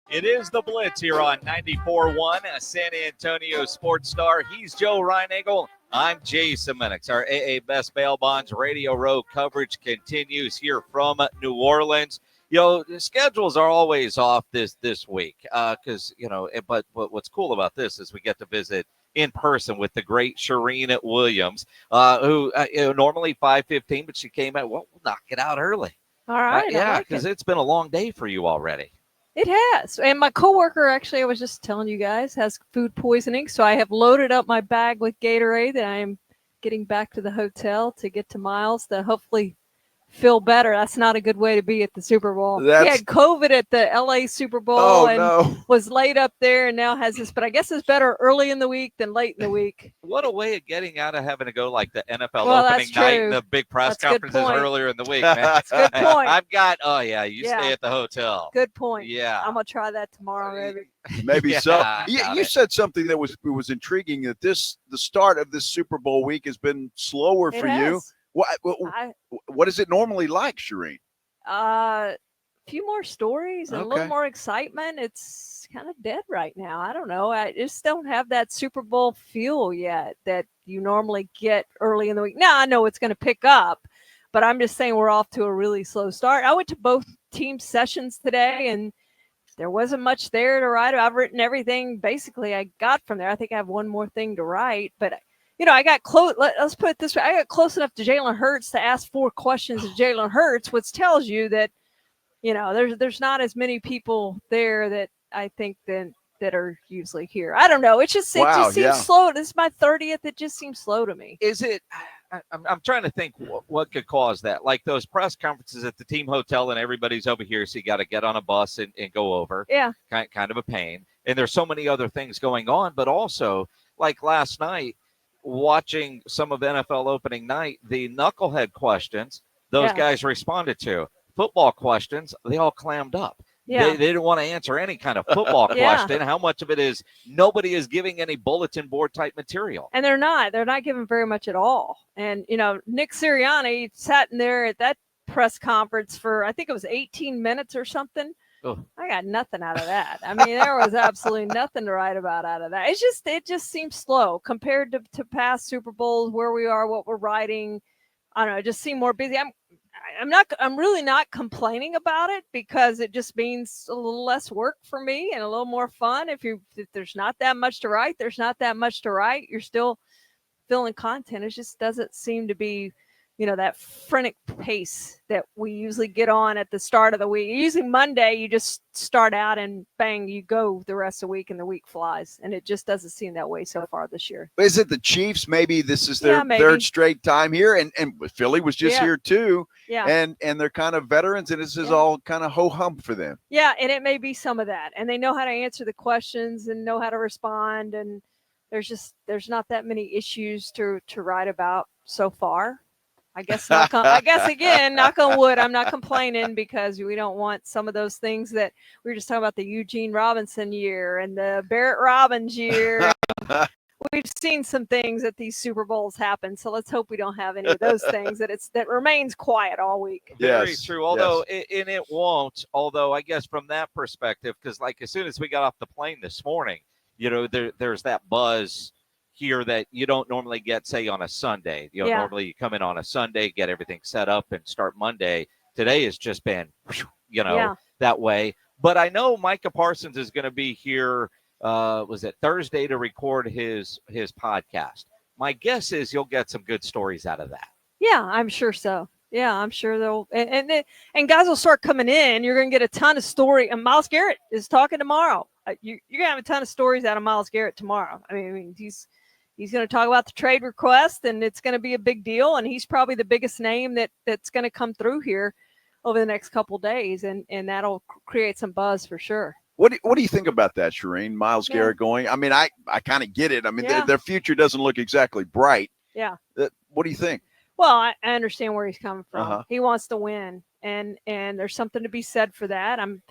It is the Blitz here on 94.1, a San Antonio Sports Star. He's Joe Reinagel. I'm Jason Minix. Our AA Best Bail Bonds Radio Row coverage continues here from New Orleans. You know, the schedules are always off this week because, but what's cool about this is we get to visit in person with the great Charean Williams, who normally 5:15, but she came out, we'll knock it out early. All right. Yeah, because it's been a long day for you already. It has. And my coworker, actually, I was just telling you guys, has food poisoning. So I have loaded up my bag with Gatorade, and I am getting back to the hotel to get to Miles to hopefully feel better. That's not a good way to be at the Super Bowl. He had COVID at the LA Super Bowl was laid up there and now has this, but I guess it's better early in the week than late in the week. What a way of getting out of having to go like the NFL opening night and the big press conferences earlier in the week, man. That's a good point. I've got, stay at the hotel. Good point. Yeah. I'm going to try that tomorrow, maybe. Maybe so. You said something that was intriguing, that the start of this Super Bowl week has been slower for you. What is it normally like, Charean? A few more stories and a little more excitement. It's kind of dead right now. I don't know. I just don't have that Super Bowl feel yet that you normally get early in the week. Now, I know it's going to pick up, but I'm just saying we're off to a really slow start. I went to both team sessions today, and there wasn't much there to write. I've written everything basically I got from there. I think I have one more thing to write, but I got close. Let's put it this way. I got close enough to Jalen Hurts to ask 4 questions of Jalen Hurts, which tells you that, there's not as many people there that I think that are usually here. I don't know. It just seems slow. This is my 30th. It just seems slow to me. Is it? I'm trying to think what could cause that. Like those press conferences at the team hotel and everybody's over here, so you got to get on a bus and go over. Yeah. Kind of a pain. And there's so many other things going on. But also, like last night, watching some of NFL opening night, the knucklehead questions those guys responded to. Football questions, they all clammed up. Yeah. They didn't want to answer any kind of football question. How much of it is nobody is giving any bulletin board type material? And they're not giving very much at all. And, Nick Sirianni sat in there at that press conference for, I think it was 18 minutes or something. Oh. I got nothing out of that. I mean, there was absolutely nothing to write about out of that. It just seems slow compared to past Super Bowls, where we are, what we're writing. I don't know. It just seemed more busy. I'm really not complaining about it, because it just means a little less work for me and a little more fun. If there's not that much to write, there's not that much to write. You're still filling content. It just doesn't seem to be, that frenetic pace that we usually get on at the start of the week. Usually Monday, you just start out and bang, you go the rest of the week and the week flies. And it just doesn't seem that way so far this year. Is it the Chiefs? Maybe this is their third straight time here. And Philly was just here too. Yeah. And they're kind of veterans, and this is all kind of ho-hum for them. Yeah, and it may be some of that. And they know how to answer the questions and know how to respond. And there's not that many issues to write about so far. I guess again, knock on wood, I'm not complaining, because we don't want some of those things that we were just talking about, the Eugene Robinson year and the Barrett Robbins year. We've seen some things at these Super Bowls happen, so let's hope we don't have any of those things, that remains quiet all week. Very true. Although it won't. Although I guess from that perspective, because like as soon as we got off the plane this morning, there's that buzz here that you don't normally get, say, on a Sunday. Normally you come in on a Sunday, get everything set up, and start Monday. Today has just been, that way. But I know Micah Parsons is going to be here, was it Thursday, to record his podcast. My guess is you'll get some good stories out of that. Yeah, I'm sure so. Yeah, I'm sure they'll and guys will start coming in. You're going to get a ton of story. And Myles Garrett is talking tomorrow. You're going to have a ton of stories out of Myles Garrett tomorrow. I mean, he's going to talk about the trade request, and it's going to be a big deal. And he's probably the biggest name that's going to come through here over the next couple of days, and that'll create some buzz for sure. What do you think about that, Charean? Myles Garrett going? I mean, I kind of get it. I mean, their future doesn't look exactly bright. Yeah. What do you think? Well, I understand where he's coming from. Uh-huh. He wants to win, and there's something to be said for that. I'm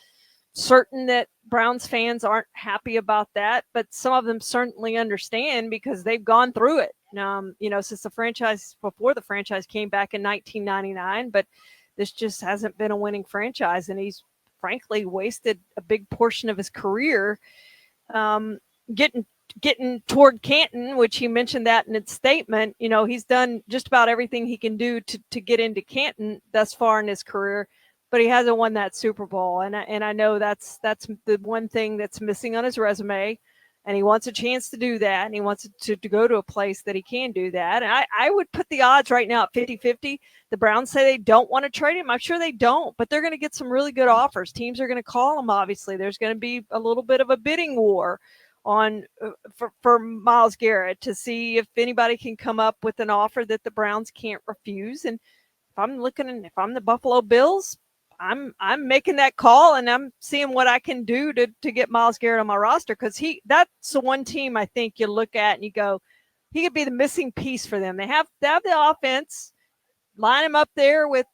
certain that Browns fans aren't happy about that, but some of them certainly understand, because they've gone through it. Since before the franchise came back in 1999, but this just hasn't been a winning franchise, and he's frankly wasted a big portion of his career getting toward Canton, which he mentioned that in its statement. He's done just about everything he can do to get into Canton thus far in his career, but he hasn't won that Super Bowl. And I know that's the one thing that's missing on his resume, and he wants a chance to do that, and he wants to go to a place that he can do that. And I would put the odds right now at 50-50. The Browns say they don't want to trade him. I'm sure they don't, but they're going to get some really good offers. Teams are going to call him, obviously. There's going to be a little bit of a bidding war on for Myles Garrett to see if anybody can come up with an offer that the Browns can't refuse. And if I'm the Buffalo Bills, I'm making that call, and I'm seeing what I can do to get Myles Garrett on my roster, because that's the one team I think you look at and you go, he could be the missing piece for them. They have the offense, line him up there with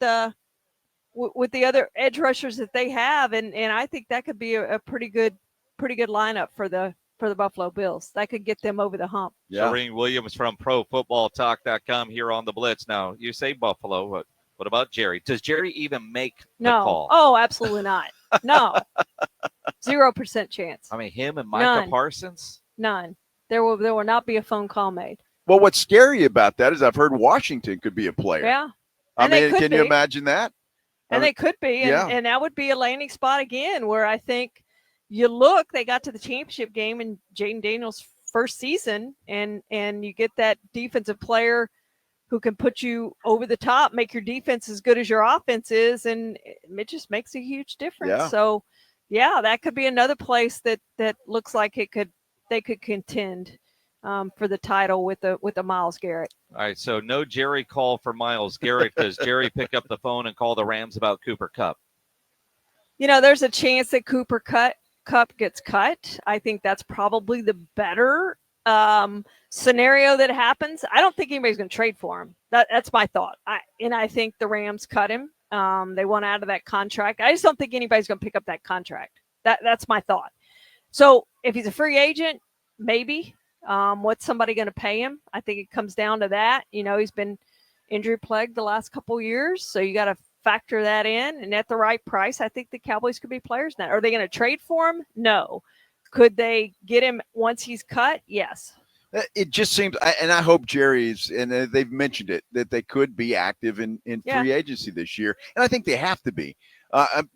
the other edge rushers that they have, and I think that could be a pretty good lineup for the Buffalo Bills. That could get them over the hump. Yeah. Charean Williams from ProFootballTalk.com here on the Blitz. Now, you say Buffalo, but what about Jerry? Does Jerry even make the call? Oh, absolutely not. No. 0% chance. I mean, him and Micah Parsons? None. There will not be a phone call made. Well, what's scary about that is I've heard Washington could be a player. Yeah. I mean, can you imagine that? They could be. And that would be a landing spot again, where I think they got to the championship game in Jaden Daniels' first season, and you get that defensive player who can put you over the top, make your defense as good as your offense is, and it just makes a huge difference. Yeah. So, yeah, that could be another place that looks like they could contend for the title with a Myles Garrett. All right, so no Jerry call for Myles Garrett. Does Jerry pick up the phone and call the Rams about Cooper Kupp? There's a chance that Cooper Kupp gets cut. I think that's probably the better scenario that happens. I don't think anybody's going to trade for him. That's my thought. I think the Rams cut him. They want out of that contract. I just don't think anybody's going to pick up that contract. That's my thought. So if he's a free agent, maybe. What's somebody going to pay him? I think it comes down to that. He's been injury plagued the last couple of years, so you got to factor that in. And at the right price, I think the Cowboys could be players now. Are they going to trade for him? No. Could they get him once he's cut? Yes. It just seems, and I hope Jerry's, and they've mentioned it, that they could be active in free agency this year. And I think they have to be.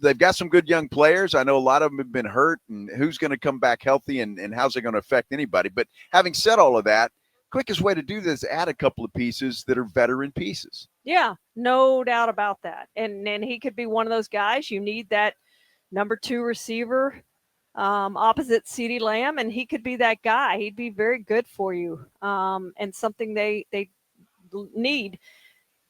They've got some good young players. I know a lot of them have been hurt, and who's going to come back healthy, and how's it going to affect anybody. But having said all of that, quickest way to do this is add a couple of pieces that are veteran pieces. Yeah, no doubt about that. And he could be one of those guys. You need that number 2 receiver opposite CeeDee Lamb, and he could be that guy. He'd be very good for you, and something they need.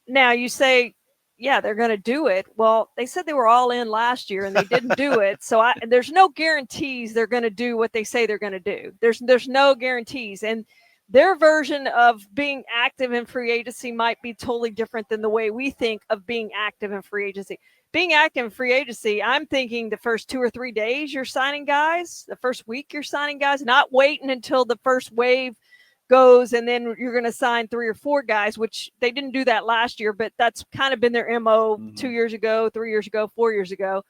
Now, you say, yeah, they're going to do it. Well, they said they were all in last year, and they didn't do it. So there's no guarantees they're going to do what they say they're going to do. There's no guarantees. And their version of being active in free agency might be totally different than the way we think of being active in free agency. Being active in free agency, I'm thinking the first 2 or 3 days you're signing guys, the first week you're signing guys, not waiting until the first wave goes and then you're going to sign 3 or 4 guys, which they didn't do that last year, but that's kind of been their MO 2 years ago, 3 years ago, 4 years ago.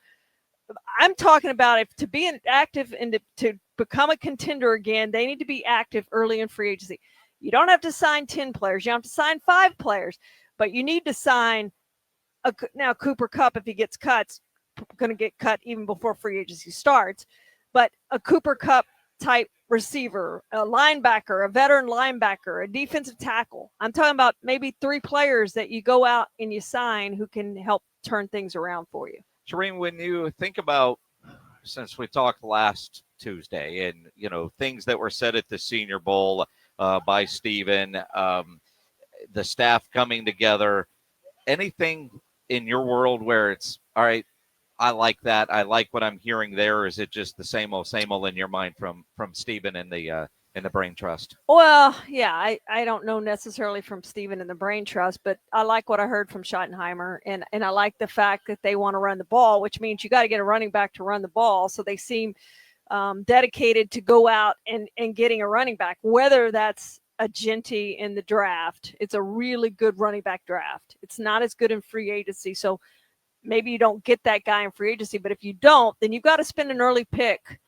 I'm talking about if to be active and to become a contender again, they need to be active early in free agency. You don't have to sign 10 players. You don't have to sign 5 players, but you need to sign now Cooper Kupp, if he gets cut, going to get cut even before free agency starts, but a Cooper Kupp type receiver, a linebacker, a veteran linebacker, a defensive tackle. I'm talking about maybe 3 players that you go out and you sign who can help turn things around for you. Charean, when you think about, since we talked last Tuesday and, things that were said at the Senior Bowl by Steven, the staff coming together, anything in your world where it's, all right, I like that, I like what I'm hearing there, or is it just the same old in your mind from Steven and the Brain Trust? Well, yeah, I don't know necessarily from Steven and the Brain Trust, but I like what I heard from Schottenheimer, and I like the fact that they want to run the ball, which means you got to get a running back to run the ball. So they seem dedicated to go out and getting a running back, whether that's a Genty in the draft. It's a really good running back draft. It's not as good in free agency. So maybe you don't get that guy in free agency. But if you don't, then you've got to spend an early pick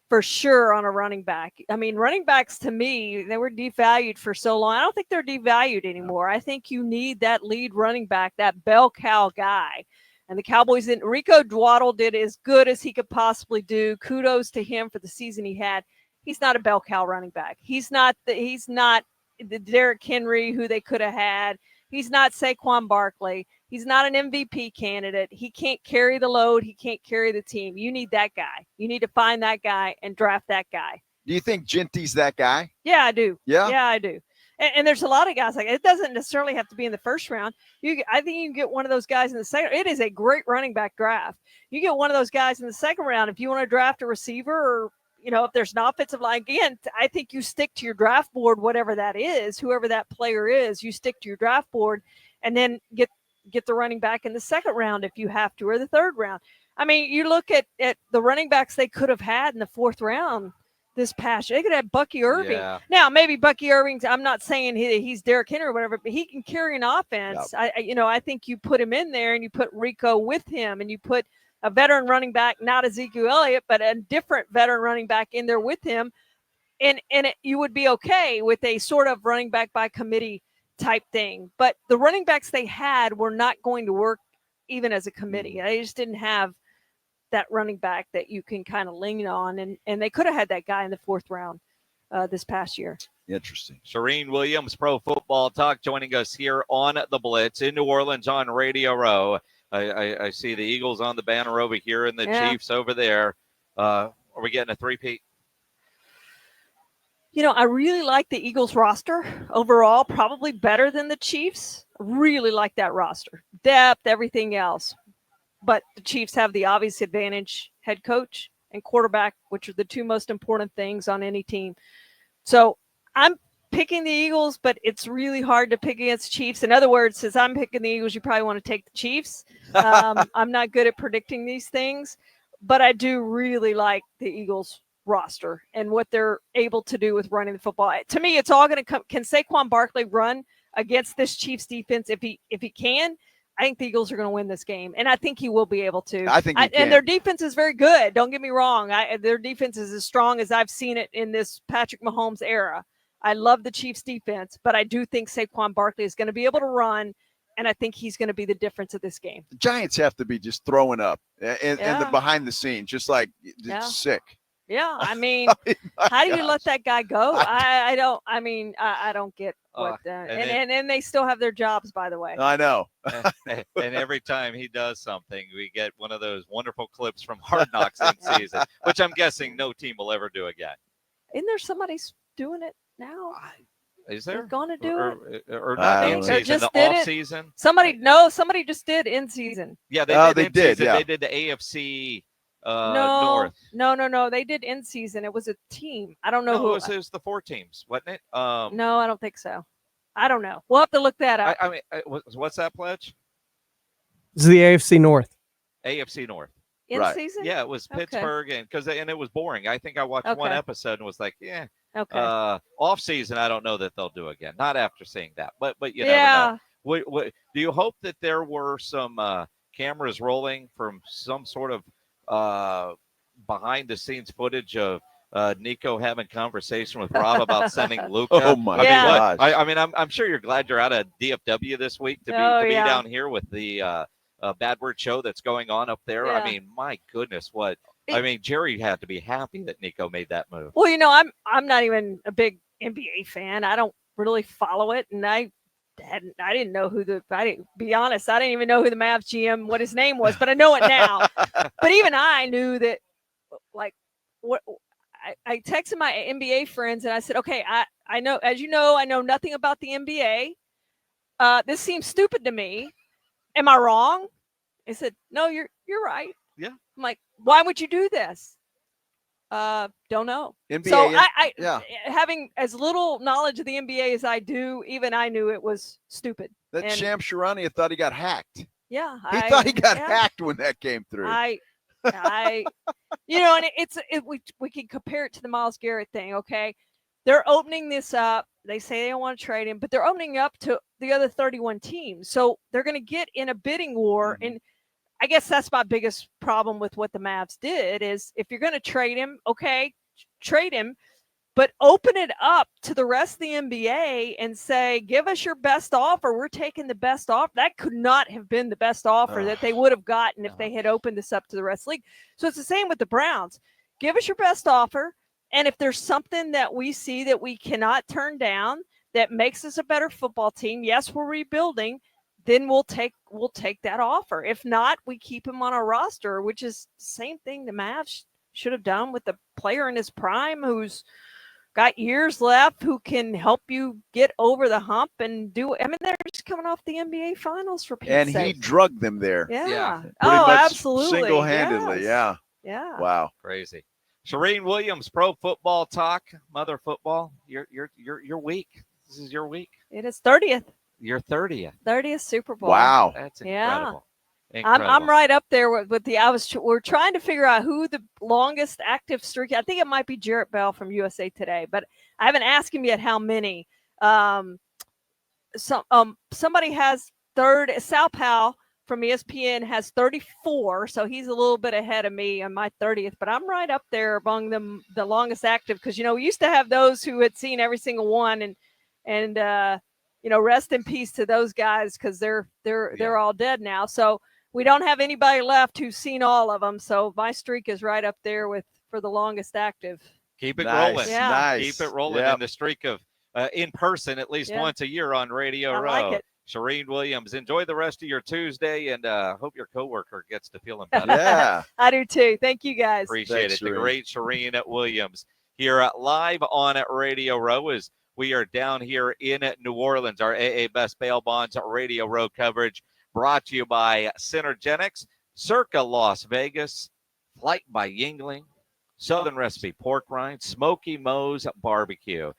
for sure on a running back. I mean, running backs to me, they were devalued for so long. I don't think they're devalued anymore. I think you need that lead running back, that bell cow guy. And the Cowboys, Rico Dwaddle did as good as he could possibly do. Kudos to him for the season he had. He's not a bell cow running back. He's not the Derrick Henry who they could have had. He's not Saquon Barkley. He's not an MVP candidate. He can't carry the load. He can't carry the team. You need that guy. You need to find that guy and draft that guy. Do you think Genty's that guy? Yeah, I do. Yeah, I do. And there's a lot of guys like it. Doesn't necessarily have to be in the first round. I think you can get one of those guys in the second. It is a great running back draft. You get one of those guys in the second round if you want to draft a receiver or, if there's an offensive line. Again, I think you stick to your draft board, whatever that is, whoever that player is, you stick to your draft board and then get the running back in the second round if you have to, or the third round. I mean, you look at the running backs they could have had in the fourth round this past year. They could have Bucky Irving. Yeah. Now, maybe Bucky Irving's, I'm not saying he's Derrick Henry or whatever, but he can carry an offense. Yep. I think you put him in there and you put Rico with him and you put a veteran running back, not Ezekiel Elliott, but a different veteran running back in there with him. And you would be okay with a sort of running back by committee type thing. But the running backs they had were not going to work even as a committee. They just didn't have that running back that you can kind of lean on. And they could have had that guy in the fourth round this past year. Interesting. Charean Williams, Pro Football Talk, joining us here on the Blitz in New Orleans on Radio Row. I see the Eagles on the banner over here and the Chiefs over there. Are we getting a three-peat? I really like the Eagles roster overall, probably better than the Chiefs. Really like that roster. Depth, everything else. But the Chiefs have the obvious advantage, head coach and quarterback, which are the two most important things on any team. So I'm picking the Eagles, but it's really hard to pick against Chiefs. In other words, since I'm picking the Eagles, you probably want to take the Chiefs. I'm not good at predicting these things, but I do really like the Eagles roster and what they're able to do with running the football. To me, it's all going to come. Can Saquon Barkley run against this Chiefs defense? If he can, I think the Eagles are going to win this game, and I think he will be able to. I think and their defense is very good. Don't get me wrong. Their defense is as strong as I've seen it in this Patrick Mahomes era. I love the Chiefs defense, but I do think Saquon Barkley is going to be able to run, and I think he's going to be the difference of this game. The Giants have to be just throwing up and the behind the scenes, just like sick. Yeah, I mean, how do you let that guy go? I don't get what and they still have their jobs, by the way. I know. and every time he does something, we get one of those wonderful clips from Hard Knocks in season, which I'm guessing no team will ever do again. Isn't there somebody doing it now? Is there? They're going to do it? Or not in season, the off season? Somebody just did in season. Yeah, they did. Yeah. They did the AFC North. No. They did in season. It was a team. I don't know who. It was the 4 teams, wasn't it? No, I don't think so. I don't know. We'll have to look that up. I mean, what's that pledge? It's the AFC North. AFC North. In season? Yeah, it was Pittsburgh, and it was boring. I think I watched one episode and was like, yeah. Okay. Off season, I don't know that they'll do again. Not after seeing that, but you never know. What, do you hope that there were some cameras rolling from some sort of behind the scenes footage of Nico having conversation with Rob about sending Luca? Oh my gosh! I mean, I'm sure you're glad you're out of DFW this week to be down here with the Bad Word Show that's going on up there. I mean, my goodness, Jerry had to be happy that Nico made that move. Well, I'm not even a big NBA fan. I don't really follow it, and I didn't know be honest, I didn't even know who the Mavs GM, what his name was, but I know it now. But even I knew that, like, what I texted my NBA friends and I said, okay, I know, as you know, I know nothing about the NBA. This seems stupid to me. Am I wrong? I said, no, you're right. Yeah. I'm like, why would you do this? Don't know. NBA, so having as little knowledge of the NBA as I do, even I knew it was stupid. That Sham Sharania thought he got hacked. Yeah. He thought he got hacked when that came through. And we can compare it to the Myles Garrett thing. Okay. They're opening this up. They say they don't want to trade him, but they're opening up to the other 31 teams. So they're going to get in a bidding war. Mm-hmm. And I guess that's my biggest problem with what the Mavs did is if you're going to trade him, okay, trade him, but open it up to the rest of the NBA and say, give us your best offer. We're taking the best offer. That could not have been the best offer that they would have gotten if they had opened this up to the rest of the league. So it's the same with the Browns. Give us your best offer. And if there's something that we see that we cannot turn down that makes us a better football team, yes, we're rebuilding, then we'll take that offer. If not, we keep him on our roster, which is the same thing the Mavs should have done with the player in his prime who's got years left, who can help you get over the hump and do. I mean, they're just coming off the NBA Finals for Pete's And sake. he drugged them there. Yeah. Pretty Oh, much absolutely. Single-handedly. Yes. Yeah. Wow. Crazy. Charean Williams, Pro Football Talk, Mother Football. Your week. This is your week. It is 30th. Your 30th Super Bowl. Wow. That's Yeah. incredible. Incredible. I'm right up there with the. We're trying to figure out who the longest active streak. I think it might be Garrett Bell from USA Today, but I haven't asked him yet how many. Somebody has third. Sal Powell from ESPN has 34, so he's a little bit ahead of me on my 30th. But I'm right up there among them, the longest active, because we used to have those who had seen every single one, and rest in peace to those guys because they're all dead now. So we don't have anybody left who's seen all of them. So my streak is right up there for the longest active. Keep it Nice. rolling. Yeah. Nice. Keep it rolling in the streak of in person at least once a year on Radio I Row. like it. Charean Williams, enjoy the rest of your Tuesday, and hope your coworker gets to feeling better. Yeah. I do too. Thank you guys. Appreciate Thanks, it. The Charean. great Charean Williams here live on Radio Row as we are down here in New Orleans. Our AA Best Bail Bonds Radio Row coverage brought to you by Synergenx, Circa Las Vegas, Flight by Yuengling, Southern Recipe Pork Rinds, Smokey Mo's Barbecue.